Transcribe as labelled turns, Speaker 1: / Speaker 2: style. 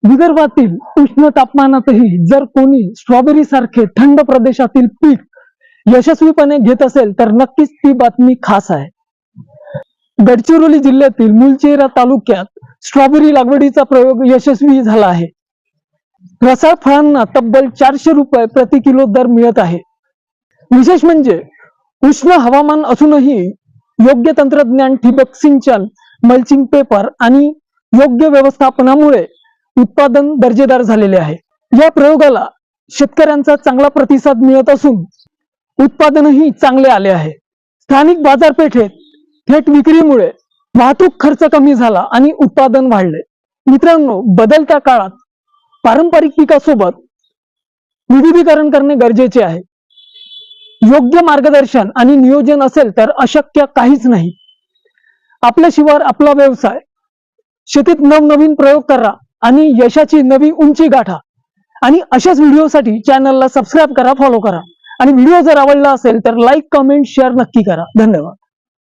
Speaker 1: विदर्भातील उष्ण तापमानातही जर कोणी स्ट्रॉबेरी सारखे थंड प्रदेशातील पीक यशस्वीपणे घेत असेल तर नक्कीच ती बातमी खास आहे. गडचिरोली जिल्ह्यातील मुलचेरा तालुक्यात स्ट्रॉबेरी लागवडीचा प्रयोग यशस्वी झाला आहे. रसाळ फळांना तब्बल 400 रुपये प्रति किलो दर मिळत आहे. विशेष म्हणजे उष्ण हवामान असूनही योग्य तंत्रज्ञान, ठिबक सिंचन, मल्चिंग पेपर आणि योग्य व्यवस्थापनामुळे उत्पादन दर्जेदार झालेले आहे. या प्रयोगाला शेतकऱ्यांचा चांगला प्रतिसाद मिळत असून उत्पादनही चांगले आले आहे. स्थानिक बाजारपेठेत थेट विक्रीमुळे वाहतूक खर्च कमी झाला आणि उत्पादन वाढले. मित्रांनो, बदलत्या काळात पारंपरिक पिकासोबत विविधीकरण करणे गरजेचे आहे. योग्य मार्गदर्शन आणि नियोजन असेल तर अशक्य काहीच नाही. आपल्या शिवार आपला व्यवसाय. शेतीत नवनवीन प्रयोग करा आणि यशाची नवी उंची गाठा. आणि अशाच व्हिडिओसाठी चॅनलला सबस्क्राईब करा, फॉलो करा आणि व्हिडिओ जर आवडला असेल तर लाईक, कमेंट, शेअर नक्की करा. धन्यवाद.